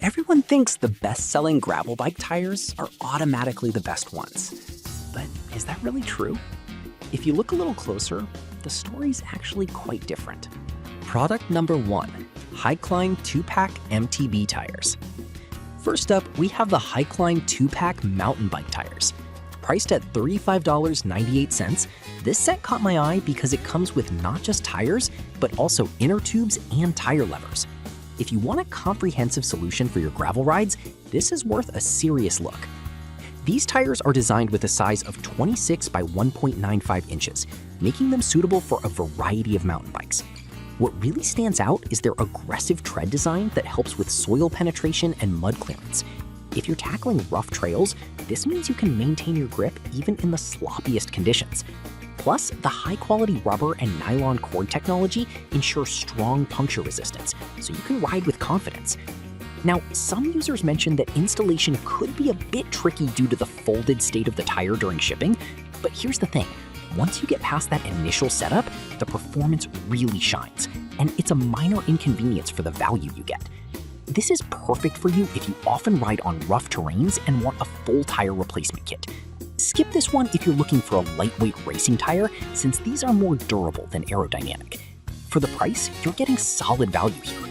Everyone thinks the best-selling gravel bike tires are automatically the best ones. But is that really true? If you look a little closer, the story's actually quite different. Product number 1, Highline 2-Pack MTB tires. First up, we have the Highline 2-Pack mountain bike tires. Priced at $35.98, this set caught my eye because it comes with not just tires, but also inner tubes and tire levers. If you want a comprehensive solution for your gravel rides, this is worth a serious look. These tires are designed with a size of 26 by 1.95 inches, making them suitable for a variety of mountain bikes. What really stands out is their aggressive tread design that helps with soil penetration and mud clearance. If you're tackling rough trails, this means you can maintain your grip even in the sloppiest conditions. Plus, the high-quality rubber and nylon cord technology ensures strong puncture resistance, so you can ride with confidence. Now, some users mentioned that installation could be a bit tricky due to the folded state of the tire during shipping, but here's the thing. Once you get past that initial setup, the performance really shines, and it's a minor inconvenience for the value you get. This is perfect for you if you often ride on rough terrains and want a full tire replacement kit. Skip this one if you're looking for a lightweight racing tire, since these are more durable than aerodynamic. For the price, you're getting solid value here.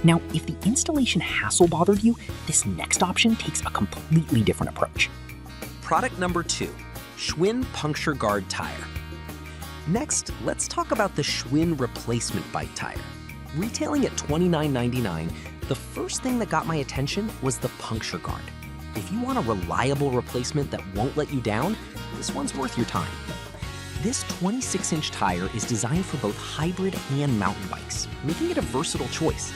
Now, if the installation hassle bothered you, this next option takes a completely different approach. Product number 2, Schwinn Puncture Guard Tire. Next, let's talk about the Schwinn replacement bike tire. Retailing at $29.99, the first thing that got my attention was the puncture guard. If you want a reliable replacement that won't let you down, this one's worth your time. This 26-inch tire is designed for both hybrid and mountain bikes, making it a versatile choice.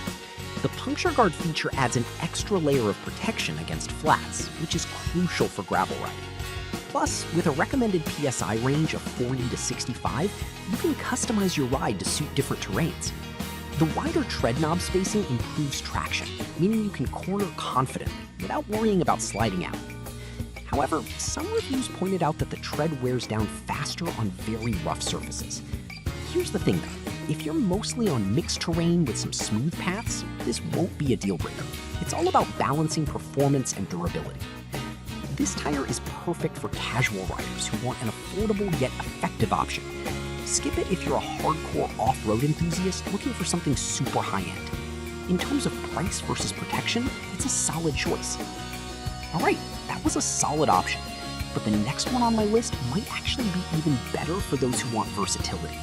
The puncture guard feature adds an extra layer of protection against flats, which is crucial for gravel riding. Plus, with a recommended PSI range of 40 to 65, you can customize your ride to suit different terrains. The wider tread knob spacing improves traction, meaning you can corner confidently without worrying about sliding out. However, some reviews pointed out that the tread wears down faster on very rough surfaces. Here's the thing though, if you're mostly on mixed terrain with some smooth paths, this won't be a deal breaker. It's all about balancing performance and durability. This tire is perfect for casual riders who want an affordable yet effective option. Skip it if you're a hardcore off-road enthusiast looking for something super high-end. In terms of price versus protection, it's a solid choice. Alright, that was a solid option, but the next one on my list might actually be even better for those who want versatility.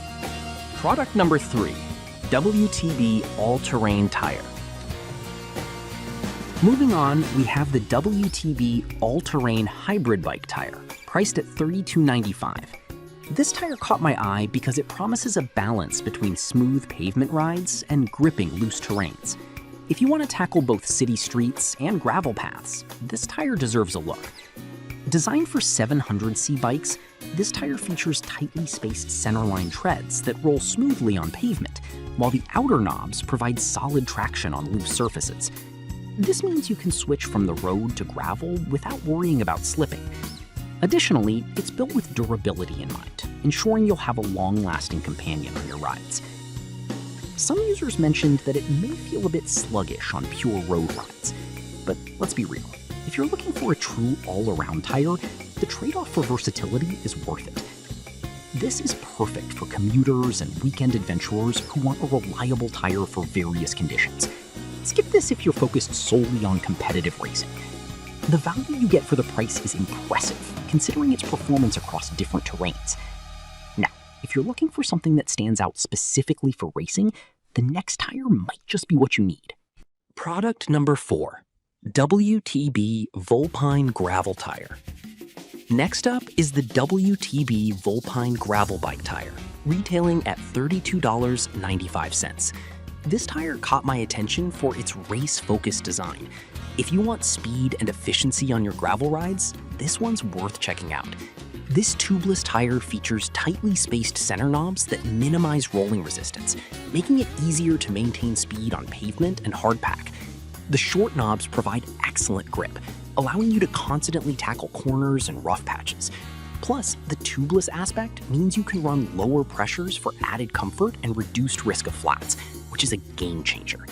Product number 3, WTB All-Terrain Tire. Moving on, we have the WTB All-Terrain Hybrid Bike Tire, priced at $32.95. This tire caught my eye because it promises a balance between smooth pavement rides and gripping loose terrains. If you want to tackle both city streets and gravel paths, this tire deserves a look. Designed for 700C bikes, this tire features tightly spaced centerline treads that roll smoothly on pavement, while the outer knobs provide solid traction on loose surfaces. This means you can switch from the road to gravel without worrying about slipping. Additionally, it's built with durability in mind, ensuring you'll have a long-lasting companion on your rides. Some users mentioned that it may feel a bit sluggish on pure road rides, but let's be real. If you're looking for a true all-around tire, the trade-off for versatility is worth it. This is perfect for commuters and weekend adventurers who want a reliable tire for various conditions. Skip this if you're focused solely on competitive racing. The value you get for the price is impressive, considering its performance across different terrains. Now, if you're looking for something that stands out specifically for racing, the next tire might just be what you need. Product number 4, WTB Volpine Gravel Tire. Next up is the WTB Volpine Gravel Bike Tire, retailing at $32.95. This tire caught my attention for its race-focused design. If you want speed and efficiency on your gravel rides, this one's worth checking out. This tubeless tire features tightly spaced center knobs that minimize rolling resistance, making it easier to maintain speed on pavement and hardpack. The short knobs provide excellent grip, allowing you to confidently tackle corners and rough patches. Plus, the tubeless aspect means you can run lower pressures for added comfort and reduced risk of flats, which is a game changer.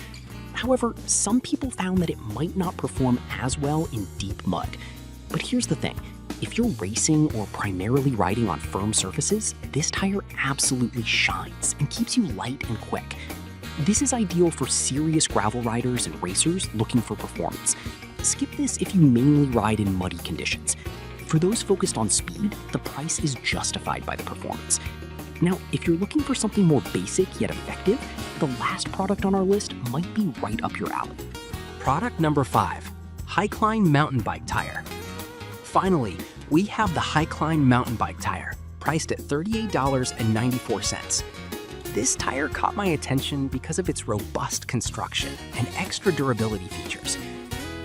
However, some people found that it might not perform as well in deep mud. But here's the thing. If you're racing or primarily riding on firm surfaces, this tire absolutely shines and keeps you light and quick. This is ideal for serious gravel riders and racers looking for performance. Skip this if you mainly ride in muddy conditions. For those focused on speed, the price is justified by the performance. Now, if you're looking for something more basic yet effective, the last product on our list might be right up your alley. Product number 5, Highline Mountain Bike Tire. Finally, we have the Highline Mountain Bike Tire, priced at $38.94. This tire caught my attention because of its robust construction and extra durability features.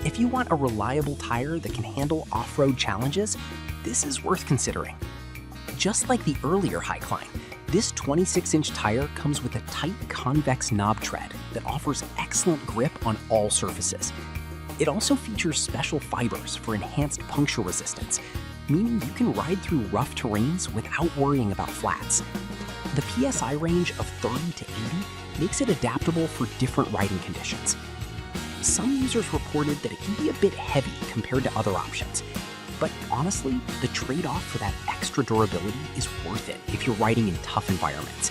If you want a reliable tire that can handle off-road challenges, this is worth considering. Just like the earlier Highline, this 26-inch tire comes with a tight convex knob tread that offers excellent grip on all surfaces. It also features special fibers for enhanced puncture resistance, meaning you can ride through rough terrains without worrying about flats. The PSI range of 30 to 80 makes it adaptable for different riding conditions. Some users reported that it can be a bit heavy compared to other options. But honestly, the trade-off for that extra durability is worth it if you're riding in tough environments.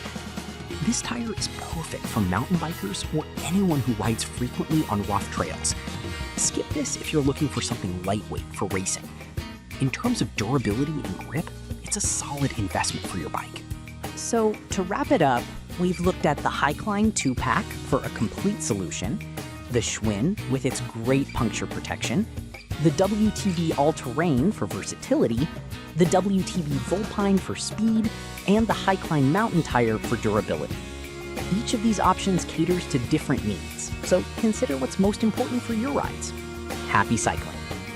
This tire is perfect for mountain bikers or anyone who rides frequently on rough trails. Skip this if you're looking for something lightweight for racing. In terms of durability and grip, it's a solid investment for your bike. So to wrap it up, we've looked at the Highline 2-pack for a complete solution, the Schwinn with its great puncture protection, the WTB All-Terrain for versatility, the WTB Volpine for speed, and the Highline Mountain Tire for durability. Each of these options caters to different needs, so consider what's most important for your rides. Happy cycling!